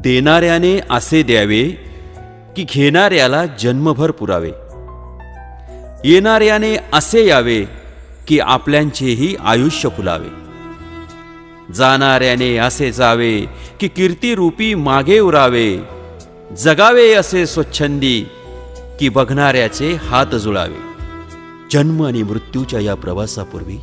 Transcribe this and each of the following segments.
देणाऱ्याने असे द्यावे की घेणाऱ्याला जन्मभर पुरावे. येणाऱ्याने असे यावे की आपल्यांचेही आयुष्य फुलावे. जाणाऱ्याने असे जावे की कीर्तिरूपी मागे उरावे. जगावे असे स्वच्छंदी की बघणाऱ्याचे हात जुळावे. जन्म आणि मृत्यूच्या या प्रवासापूर्वी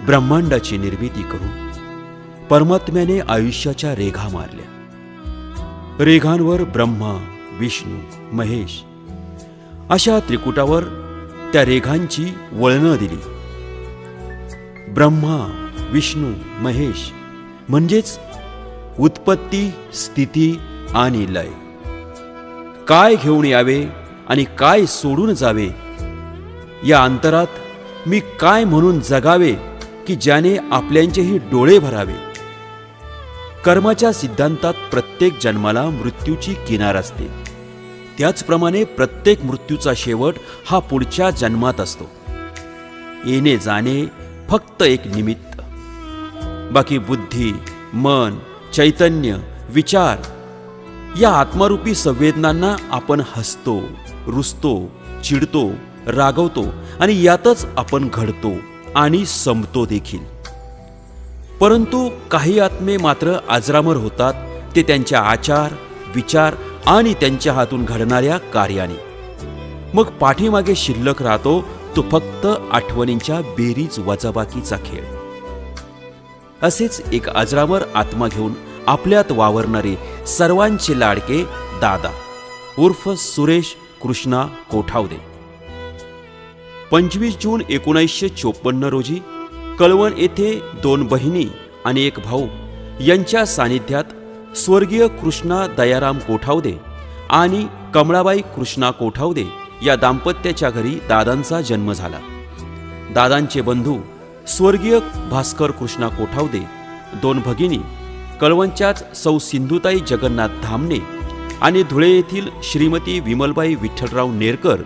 ब्रह्मांडाची निर्मिती करून परमात्म्याने आयुष्याच्या रेघा मारल्या. रेघांवर ब्रह्मा, विष्णू, महेश अशा त्रिकुटावर त्या रेघांची वळणं दिली. ब्रह्मा, विष्णू, महेश म्हणजेच उत्पत्ती, स्थिती आणि लय. काय घेऊन यावे आणि काय सोडून जावे, या अंतरात मी काय म्हणून जगावे की ज्याने आपल्यांचेही डोळे भरावे. कर्माच्या सिद्धांतात प्रत्येक जन्माला मृत्यूची किनार असते. त्याचप्रमाणे प्रत्येक मृत्यूचा शेवट हा पुढच्या जन्मात असतो. येणे जाणे फक्त एक निमित्त. बाकी बुद्धी, मन, चैतन्य, विचार या आत्मारूपी संवेदनांना आपण हसतो, रुसतो, चिडतो, रागवतो आणि यातच आपण घडतो आणि संपतो देखील. परंतु काही आत्मे मात्र अजरामर होतात, ते त्यांच्या आचार, विचार आणि त्यांच्या हातून घडणाऱ्या कार्याने. मग पाठीमागे शिल्लक राहतो तो फक्त आठवणींच्या बेरीज वजाबाकीचा खेळ. असेच एक अजरामर आत्मा घेऊन आपल्यात वावरणारे सर्वांचे लाडके दादा उर्फ सुरेश कृष्णा कोठावदे. 25 जून 1954 रोजी कळवण येथे 2 बहिणी आणि 1 भाऊ यांच्या सानिध्यात स्वर्गीय कृष्णा दयाराम कोठावदे आणि कमळाबाई कृष्णा कोठावदे या दाम्पत्याच्या घरी दादांचा जन्म झाला. दादांचे बंधू स्वर्गीय भास्कर कृष्णा कोठावदे, 2 भगिनी कळवणच्याच सौ सिंधुताई जगन्नाथ धामणे आणि धुळे येथील श्रीमती विमलबाई विठ्ठलराव नेरकर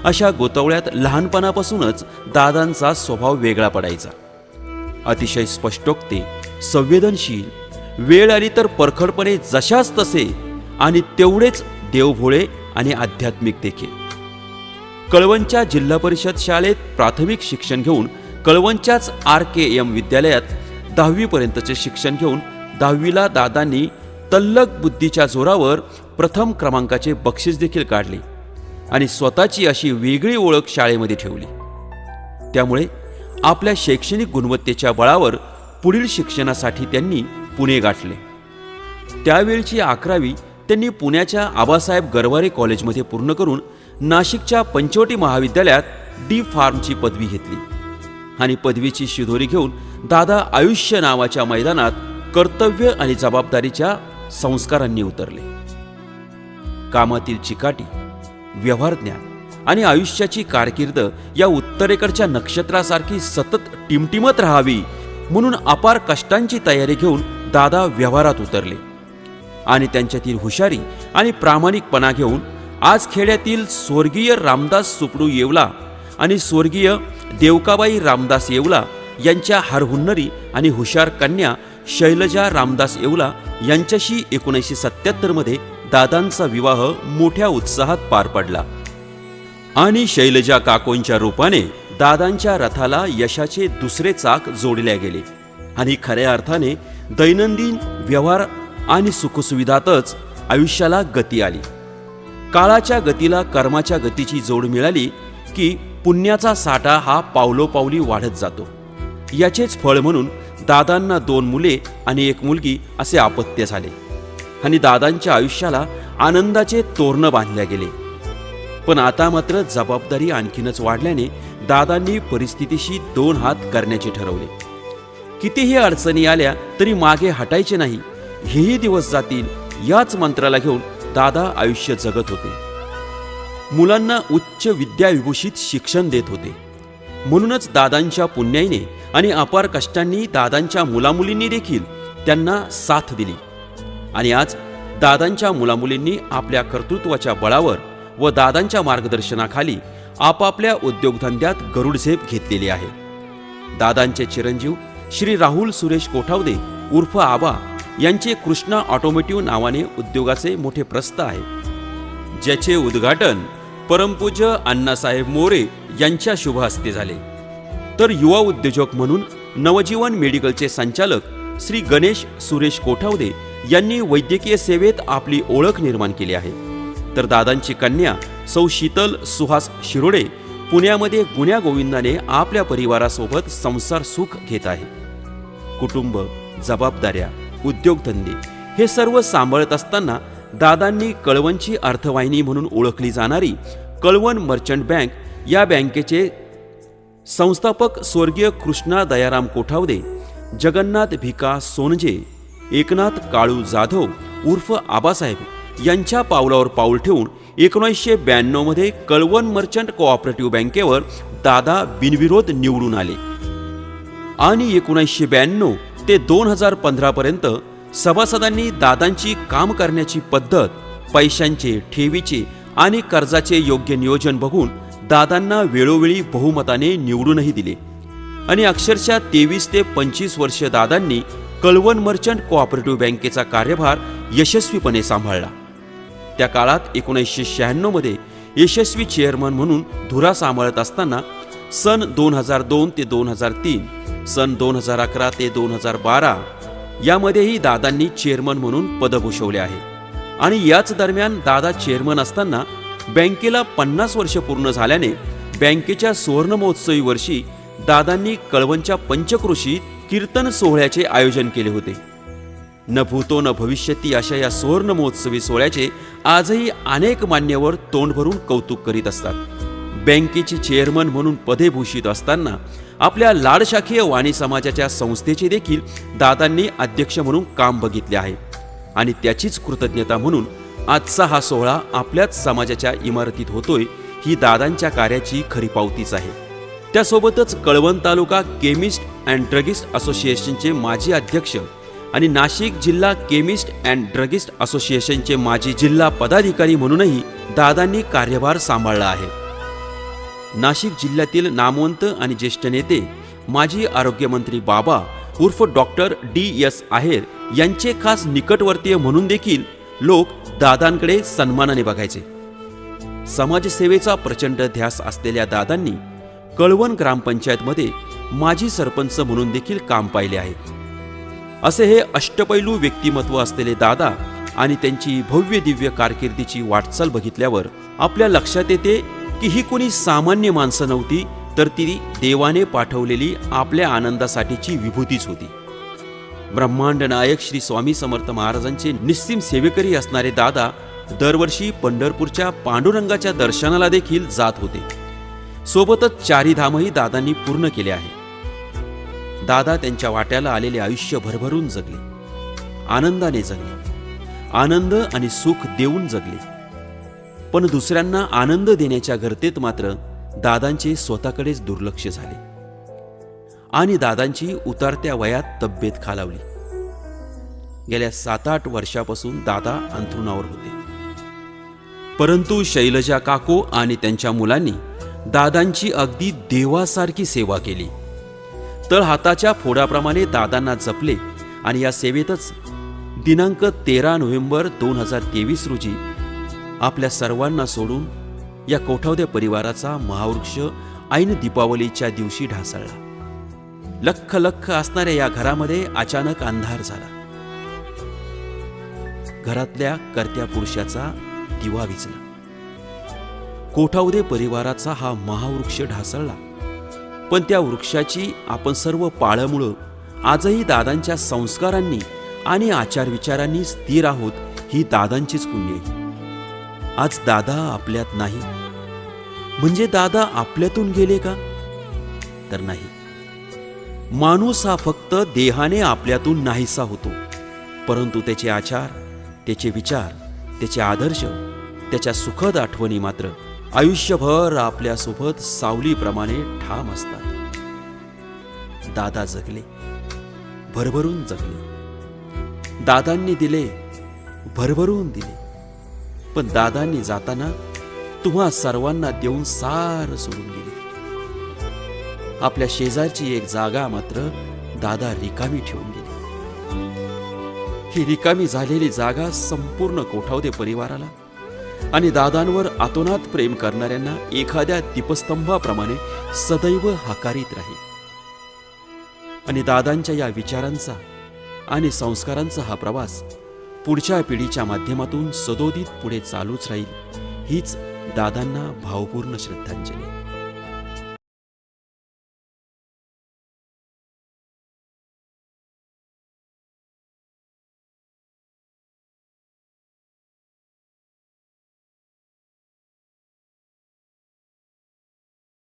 अशा गोतवळ्यात लहानपणापासूनच दादांचा स्वभाव वेगळा पडायचा. अतिशय स्पष्टोक्ते, संवेदनशील, वेळ आली तर परखडपणे जशाच तसे आणि तेवढेच देवभोळे आणि आध्यात्मिक देखील. कळवणच्या जिल्हा परिषद शाळेत प्राथमिक शिक्षण घेऊन कळवणच्याच RKM विद्यालयात 10वी पर्यंतचे शिक्षण घेऊन 10वीला दादांनी तल्लक बुद्धीच्या जोरावर प्रथम क्रमांकाचे बक्षीस देखील काढले आणि स्वतःची अशी वेगळी ओळख शाळेमध्ये ठेवली. त्यामुळे आपल्या शैक्षणिक गुणवत्तेच्या बळावर पुढील शिक्षणासाठी त्यांनी पुणे गाठले. त्यावेळची 11वी त्यांनी पुण्याच्या आबासाहेब गरवारे कॉलेजमध्ये पूर्ण करून नाशिकच्या पंचवटी महाविद्यालयात D.Pharmची पदवी घेतली आणि पदवीची शिदोरी घेऊन दादा आयुष्य नावाच्या मैदानात कर्तव्य आणि जबाबदारीच्या संस्कारांनी उतरले. कामातील चिकाटी, व्यवहार ज्ञान आणि आयुष्याची कारकीर्द या उत्तरेकडच्या नक्षत्रासारखी सतत टिमटिमत राहावी म्हणून अपार कष्टांची तयारी घेऊन दादा व्यवहारात उतरले आणि त्यांच्यातील हुशारी आणि प्रामाणिकपणा घेऊन आज खेड्यातील स्वर्गीय रामदास सुपडू येवला आणि स्वर्गीय देवकाबाई रामदास येवला यांच्या हरहुन्नरी आणि हुशार कन्या शैलजा रामदास येवला यांच्याशी 1977 मध्ये दादांचा विवाह मोठ्या उत्साहात पार पडला आणि शैलजा काकोंच्या रूपाने दादांच्या रथाला यशाचे दुसरे चाक जोडले गेले आणि खऱ्या अर्थाने दैनंदिन व्यवहार आणि सुखसुविधातच आयुष्याला गती आली. काळाच्या गतीला कर्माच्या गतीची जोड मिळाली की पुण्याचा साठा हा पावलोपावली वाढत जातो. याचेच फळ म्हणून दादांना 2 मुले आणि 1 मुलगी असे अपत्य झाले आणि दादांच्या आयुष्याला आनंदाचे तोरण बांधले गेले. पण आता मात्र जबाबदारी आणखीनच वाढल्याने दादांनी परिस्थितीशी 2 हात करण्याचे ठरवले. कितीही अडचणी आल्या तरी मागे हटायचे नाही, हेही दिवस जातील याच मंत्राला घेऊन दादा आयुष्य जगत होते. मुलांना उच्च विद्याविभूषित शिक्षण देत होते. म्हणूनच दादांच्या पुण्याईने आणि अपार कष्टांनी दादांच्या मुलामुलींनी देखील त्यांना साथ दिली आणि आज दादांच्या मुलामुलींनी आपल्या कर्तृत्वाच्या बळावर व दादांच्या मार्गदर्शनाखाली आपापल्या उद्योगधंद्यात गरुडझेप घेतलेली आहे. दादांचे चिरंजीव श्री राहुल सुरेश कोठावदे उर्फ आबा यांचे कृष्णा ऑटोमोटिव्ह नावाने उद्योगाचे मोठे प्रस्थ आहे, ज्याचे उद्घाटन परमपूज्य अण्णासाहेब मोरे यांच्या शुभ हस्ते झाले. तर युवा उद्योजक म्हणून नवजीवन मेडिकलचे संचालक श्री गणेश सुरेश कोठावदे यांनी वैद्यकीय सेवेत आपली ओळख निर्माण केली आहे. तर दादांची कन्या सौ शीतल सुहास शिरोडे पुण्यामध्ये गुण्या गोविंदाने आपल्या परिवारासोबत संसार सुख घेत आहे. कुटुंब, जबाबदाऱ्या, उद्योगधंदे हे सर्व सांभाळत असताना दादांनी कळवणची अर्थवाहिनी म्हणून ओळखली जाणारी कळवण मर्चंट बँक या बँकेचे संस्थापक स्वर्गीय कृष्णा दयाराम कोठावदे, जगन्नाथ भिका सोनजे, एकनाथ काळू जाधव उर्फ आबासाहेब यांच्या पावलावर पाऊल ठेवून 1992 मध्ये कळवण मर्चंट कोऑपरेटिव्ह बँकेवर दादा बिनविरोध निवडून आले आणि 1992 ते 2015 पर्यंत सभासदांनी दादांची काम करण्याची पद्धत, पैशांचे, ठेवीचे आणि कर्जाचे योग्य नियोजन बघून दादांना वेळोवेळी बहुमताने निवडूनही दिले आणि अक्षरशः 23 ते 25 वर्ष दादांनी कळवण मर्चंट कोऑपरेटिव्ह बँकेचा कार्यभार यशस्वीपणे सांभाळला. त्या काळात 1996 मध्ये यशस्वी चेअरमन म्हणून धुरा सांभाळत असताना सन 2002 ते 2003, सन 2011 ते 2012 यामध्येही दादांनी चेअरमन म्हणून पद भूषवले आहे. आणि याच दरम्यान दादा चेअरमन असताना बँकेला 50 वर्ष पूर्ण झाल्याने बँकेच्या सुवर्ण महोत्सवी वर्षी दादांनी कळवणच्या पंचक्रोशीत कीर्तन सोहळ्याचे आयोजन केले होते. न भूतो न भविष्यती अशा या सुवर्ण महोत्सवी सोहळ्याचे आजही अनेक मान्यवर तोंड भरून कौतुक करीत असतात. बँकेचे चेअरमन म्हणून पदे भूषित असताना आपल्या लाडशाखीय वाणी समाजाच्या संस्थेचे देखील दादांनी अध्यक्ष म्हणून काम बघितले आहे आणि त्याचीच कृतज्ञता म्हणून आजचा हा सोहळा आपल्याच समाजाच्या इमारतीत होतोय ही दादांच्या कार्याची खरी पावतीच आहे. त्यासोबतच कळवण तालुका केमिस्ट अँड ड्रगिस्ट असोसिएशनचे माजी अध्यक्ष आणि नाशिक जिल्हा केमिस्ट अँड ड्रगिस्ट असोसिएशनचे माजी जिल्हा पदाधिकारी म्हणूनही दादांनी कार्यभार सांभाळला आहे. नाशिक जिल्ह्यातील नामवंत आणि ज्येष्ठ नेते माजी आरोग्यमंत्री बाबा उर्फ डॉक्टर DS आहेर यांचे खास निकटवर्तीय म्हणून देखील लोक दादांकडे सन्मानाने बघायचे. समाजसेवेचा प्रचंड ध्यास असलेल्या दादांनी कळवण ग्रामपंचायतमध्ये माजी सरपंच म्हणून देखील काम पाहिले आहे. असे हे अष्टपैलू व्यक्तिमत्व असलेले दादा आणि त्यांची भव्य दिव्य कारकिर्दीची वाटचाल बघितल्यावर आपल्या लक्षात येते की ही कोणी सामान्य माणसं नव्हती, तर ती देवाने पाठवलेली आपल्या आनंदासाठीची विभूतीच होती. ब्रह्मांड नायक श्री स्वामी समर्थ महाराजांचे निस्सीम सेवेकरी असणारे दादा दरवर्षी पंढरपूरच्या पांडुरंगाच्या दर्शनाला देखील जात होते. सोबतच चारी धामही दादांनी पूर्ण केले आहे. दादा त्यांच्या वाट्याला आलेले आयुष्य भरभरून जगले, आनंदाने जगले, आनंद आणि सुख देऊन जगले. पण दुसऱ्यांना आनंद देण्याच्या गर्तेत मात्र दादांचे स्वतःकडेच दुर्लक्ष झाले आणि दादांची उतरत्या वयात तब्येत खालावली. गेल्या 7-8 वर्षापासून दादा अंथरुणावर होते. परंतु शैलजा काको आणि त्यांच्या मुलांनी दादांची अगदी देवासारखी सेवा केली. तळहाताच्या फोडाप्रमाणे दादांना जपले आणि या सेवेतच दिनांक 13 नोव्हेंबर 2023 रोजी आपल्या सर्वांना सोडून या कोठावदे परिवाराचा महावृक्ष ऐन दीपावलीच्या दिवशी ढासळला. लख लख असणाऱ्या या घरामध्ये अचानक अंधार झाला. घरातल्या कर्त्या पुरुषाचा दिवा विझला. कोठावदे परिवाराचा हा महावृक्ष ढासळला. पण त्या वृक्षाची आपण सर्व पाळमुळं आजही दादांच्या संस्कारांनी आणि आचारविचारांनी स्थिर आहोत, ही दादांचीच पुण्य आहे. आज दादा आपल्यात नाही म्हणजे दादा आपल्यातून गेले का? तर नाही. माणूस हा फक्त देहाने आपल्यातून नाहीसा होतो, परंतु त्याचे आचार, त्याचे विचार, त्याचे आदर्श, त्याच्या सुखद आठवणी मात्र आयुष्यभर आपल्यासोबत सावलीप्रमाणे ठाम असतात. दादा जगले, भरभरून जगले. दादांनी दिले, भरभरून दिले. पण दादांनी जाताना तुम्हा सर्वांना देऊन सार सोडून गेले. आपल्या शेजारची एक जागा मात्र दादा रिकामी ठेवून गेले. ही रिकामी झालेली जागा संपूर्ण कोठावदे परिवाराला आणि दादांवर आतोनात प्रेम करणाऱ्यांना एखाद्या दीपस्तंभाप्रमाणे सदैव हाकारीत राहील. आणि दादांच्या या विचारांचा आणि संस्कारांचा हा प्रवास पुढच्या पिढीच्या माध्यमातून सदोदित पुढे चालूच राहील. हीच दादांना भावपूर्ण श्रद्धांजली.